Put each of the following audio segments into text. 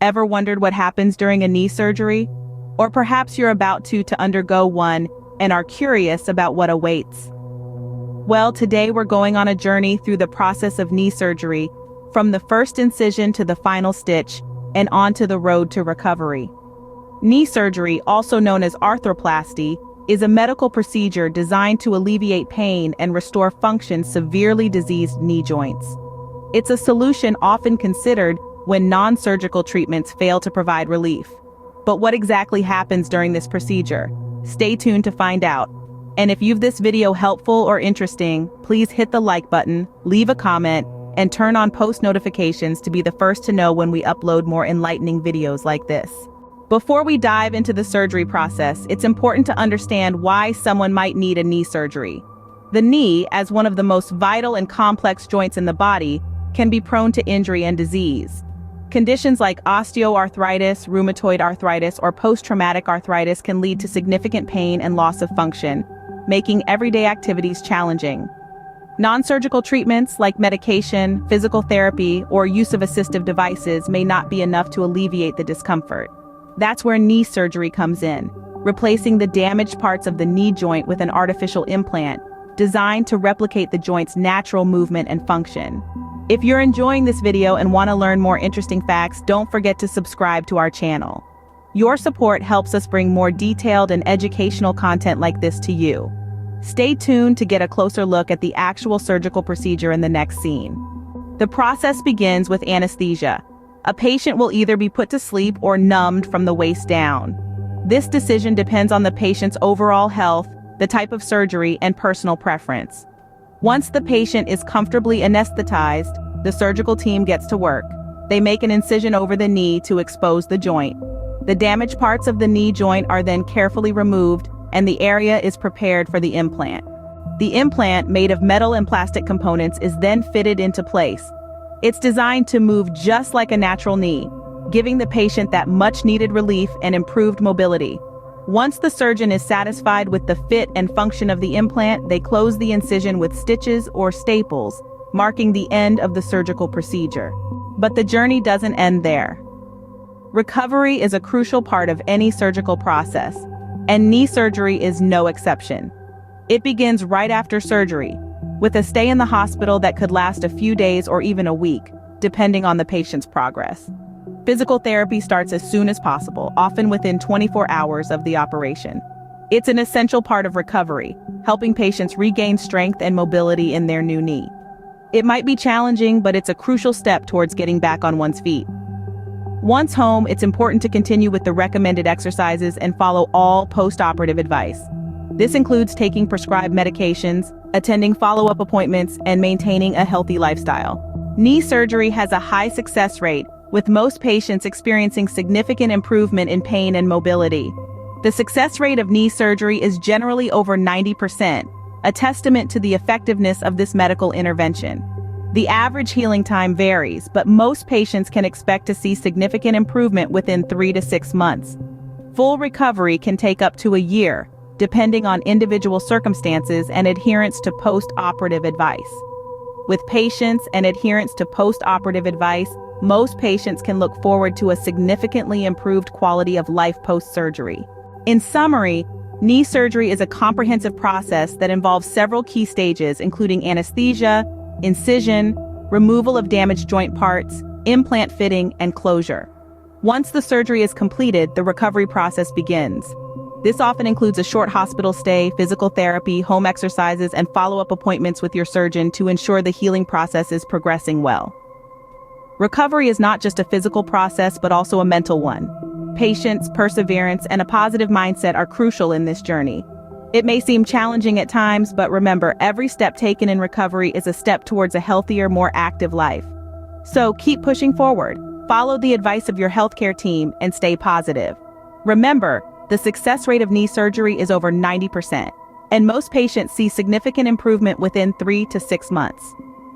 Ever wondered what happens during a knee surgery? Or perhaps you're about to undergo one and are curious about what awaits. Well, today we're going on a journey through the process of knee surgery, from the first incision to the final stitch, and onto the road to recovery. Knee surgery, also known as arthroplasty, is a medical procedure designed to alleviate pain and restore function severely diseased knee joints. It's a solution often considered when non-surgical treatments fail to provide relief. But what exactly happens during this procedure? Stay tuned to find out. And if you've this video helpful or interesting, please hit the like button, leave a comment, and turn on post notifications to be the first to know when we upload more enlightening videos like this. Before we dive into the surgery process, it's important to understand why someone might need a knee surgery. The knee, as one of the most vital and complex joints in the body, can be prone to injury and disease. Conditions like osteoarthritis, rheumatoid arthritis, or post-traumatic arthritis can lead to significant pain and loss of function, making everyday activities challenging. Non-surgical treatments like medication, physical therapy, or use of assistive devices may not be enough to alleviate the discomfort. That's where knee surgery comes in, replacing the damaged parts of the knee joint with an artificial implant designed to replicate the joint's natural movement and function. If you're enjoying this video and want to learn more interesting facts, don't forget to subscribe to our channel. Your support helps us bring more detailed and educational content like this to you. Stay tuned to get a closer look at the actual surgical procedure in the next scene. The process begins with anesthesia. A patient will either be put to sleep or numbed from the waist down. This decision depends on the patient's overall health, the type of surgery, and personal preference. Once the patient is comfortably anesthetized, the surgical team gets to work. They make an incision over the knee to expose the joint. The damaged parts of the knee joint are then carefully removed, and the area is prepared for the implant. The implant, made of metal and plastic components, is then fitted into place. It's designed to move just like a natural knee, giving the patient that much-needed relief and improved mobility. Once the surgeon is satisfied with the fit and function of the implant, they close the incision with stitches or staples, marking the end of the surgical procedure. But the journey doesn't end there. Recovery is a crucial part of any surgical process, and knee surgery is no exception. It begins right after surgery, with a stay in the hospital that could last a few days or even a week, depending on the patient's progress. Physical therapy starts as soon as possible, often within 24 hours of the operation. It's an essential part of recovery, helping patients regain strength and mobility in their new knee. It might be challenging, but it's a crucial step towards getting back on one's feet. Once home, it's important to continue with the recommended exercises and follow all post-operative advice. This includes taking prescribed medications, attending follow-up appointments, and maintaining a healthy lifestyle. Knee surgery has a high success rate, with most patients experiencing significant improvement in pain and mobility. The success rate of knee surgery is generally over 90%, a testament to the effectiveness of this medical intervention. The average healing time varies, but most patients can expect to see significant improvement within 3 to 6 months. Full recovery can take up to a year, depending on individual circumstances and adherence to post-operative advice. With patience and adherence to post-operative advice, most patients can look forward to a significantly improved quality of life post-surgery. In summary, knee surgery is a comprehensive process that involves several key stages, including anesthesia, incision, removal of damaged joint parts, implant fitting, and closure. Once the surgery is completed, the recovery process begins. This often includes a short hospital stay, physical therapy, home exercises, and follow-up appointments with your surgeon to ensure the healing process is progressing well. Recovery is not just a physical process, but also a mental one. Patience, perseverance, and a positive mindset are crucial in this journey. It may seem challenging at times, but remember, every step taken in recovery is a step towards a healthier, more active life. So keep pushing forward, follow the advice of your healthcare team, and stay positive. Remember, the success rate of knee surgery is over 90%, and most patients see significant improvement within 3 to 6 months.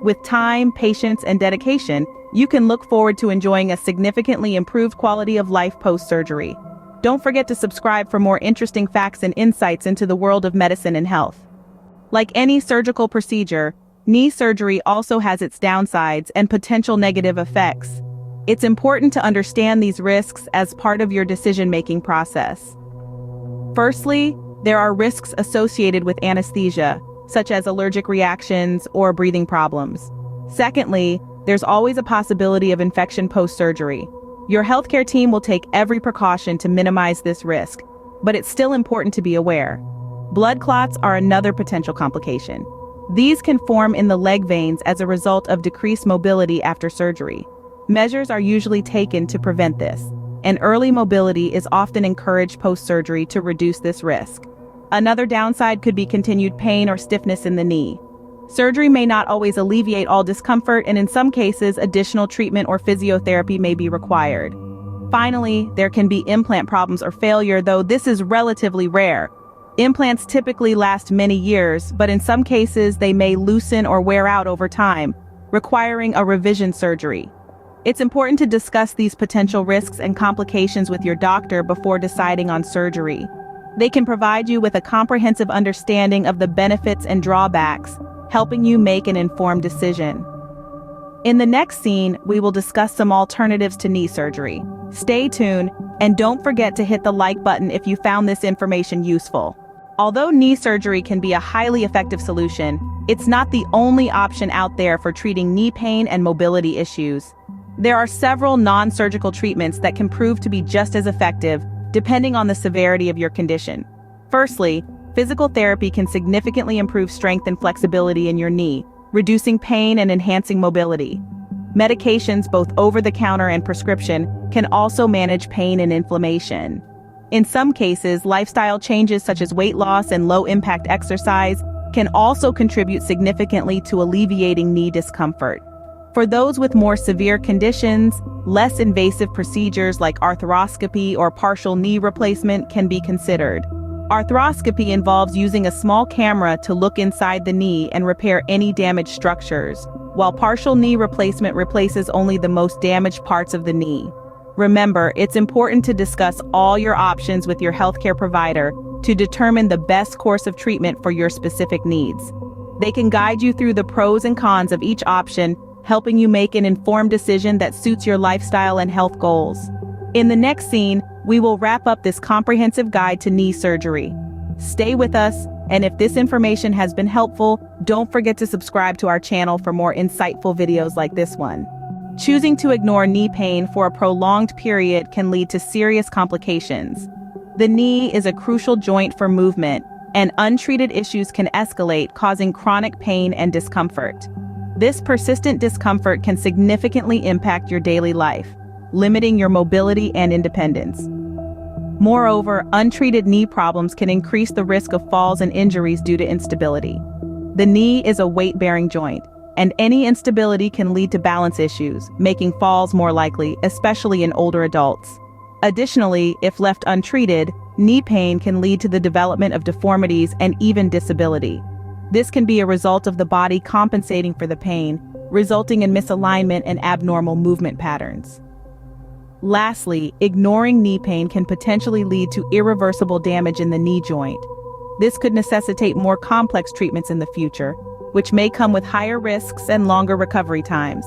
With time, patience, and dedication, you can look forward to enjoying a significantly improved quality of life post-surgery. Don't forget to subscribe for more interesting facts and insights into the world of medicine and health. Like any surgical procedure, knee surgery also has its downsides and potential negative effects. It's important to understand these risks as part of your decision-making process. Firstly, there are risks associated with anesthesia, such as allergic reactions or breathing problems. Secondly, there's always a possibility of infection post-surgery. Your healthcare team will take every precaution to minimize this risk, but it's still important to be aware. Blood clots are another potential complication. These can form in the leg veins as a result of decreased mobility after surgery. Measures are usually taken to prevent this, and early mobility is often encouraged post-surgery to reduce this risk. Another downside could be continued pain or stiffness in the knee. Surgery may not always alleviate all discomfort, and in some cases, additional treatment or physiotherapy may be required. Finally, there can be implant problems or failure, though this is relatively rare. Implants typically last many years, but in some cases they may loosen or wear out over time, requiring a revision surgery. It's important to discuss these potential risks and complications with your doctor before deciding on surgery. They can provide you with a comprehensive understanding of the benefits and drawbacks, helping you make an informed decision. In the next scene, we will discuss some alternatives to knee surgery. Stay tuned, and don't forget to hit the like button if you found this information useful. Although knee surgery can be a highly effective solution, it's not the only option out there for treating knee pain and mobility issues. There are several non-surgical treatments that can prove to be just as effective, depending on the severity of your condition. Firstly, physical therapy can significantly improve strength and flexibility in your knee, reducing pain and enhancing mobility. Medications, both over-the-counter and prescription, can also manage pain and inflammation. In some cases, lifestyle changes such as weight loss and low-impact exercise can also contribute significantly to alleviating knee discomfort. For those with more severe conditions, less invasive procedures like arthroscopy or partial knee replacement can be considered. Arthroscopy involves using a small camera to look inside the knee and repair any damaged structures, while partial knee replacement replaces only the most damaged parts of the knee. Remember, it's important to discuss all your options with your healthcare provider to determine the best course of treatment for your specific needs. They can guide you through the pros and cons of each option, helping you make an informed decision that suits your lifestyle and health goals. In the next scene, we will wrap up this comprehensive guide to knee surgery. Stay with us, and if this information has been helpful, don't forget to subscribe to our channel for more insightful videos like this one. Choosing to ignore knee pain for a prolonged period can lead to serious complications. The knee is a crucial joint for movement, and untreated issues can escalate, causing chronic pain and discomfort. This persistent discomfort can significantly impact your daily life, limiting your mobility and independence. Moreover, untreated knee problems can increase the risk of falls and injuries due to instability. The knee is a weight-bearing joint, and any instability can lead to balance issues, making falls more likely, especially in older adults. Additionally, if left untreated, knee pain can lead to the development of deformities and even disability. This can be a result of the body compensating for the pain, resulting in misalignment and abnormal movement patterns. Lastly, ignoring knee pain can potentially lead to irreversible damage in the knee joint. This could necessitate more complex treatments in the future, which may come with higher risks and longer recovery times.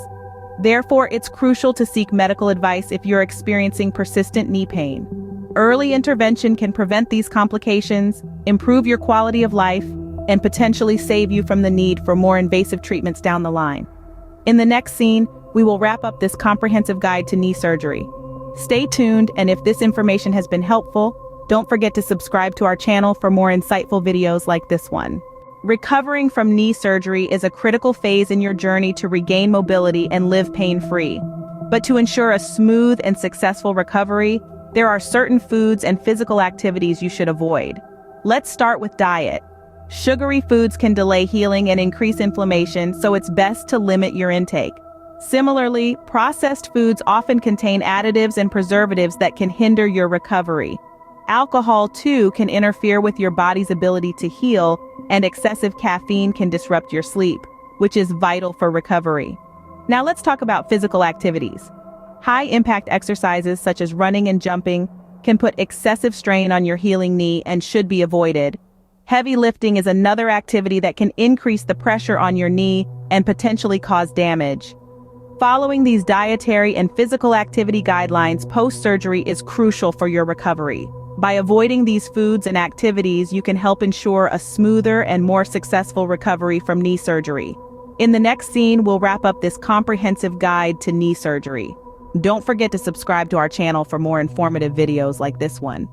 Therefore, it's crucial to seek medical advice if you're experiencing persistent knee pain. Early intervention can prevent these complications, improve your quality of life, and potentially save you from the need for more invasive treatments down the line. In the next scene, we will wrap up this comprehensive guide to knee surgery. Stay tuned, and if this information has been helpful, don't forget to subscribe to our channel for more insightful videos like this one. Recovering from knee surgery is a critical phase in your journey to regain mobility and live pain-free. But to ensure a smooth and successful recovery, there are certain foods and physical activities you should avoid. Let's start with diet. Sugary foods can delay healing and increase inflammation, so it's best to limit your intake. Similarly, processed foods often contain additives and preservatives that can hinder your recovery. Alcohol, too, can interfere with your body's ability to heal, and excessive caffeine can disrupt your sleep, which is vital for recovery. Now let's talk about physical activities. High-impact exercises such as running and jumping can put excessive strain on your healing knee and should be avoided. Heavy lifting is another activity that can increase the pressure on your knee and potentially cause damage. Following these dietary and physical activity guidelines post-surgery is crucial for your recovery. By avoiding these foods and activities, you can help ensure a smoother and more successful recovery from knee surgery. In the next scene, we'll wrap up this comprehensive guide to knee surgery. Don't forget to subscribe to our channel for more informative videos like this one.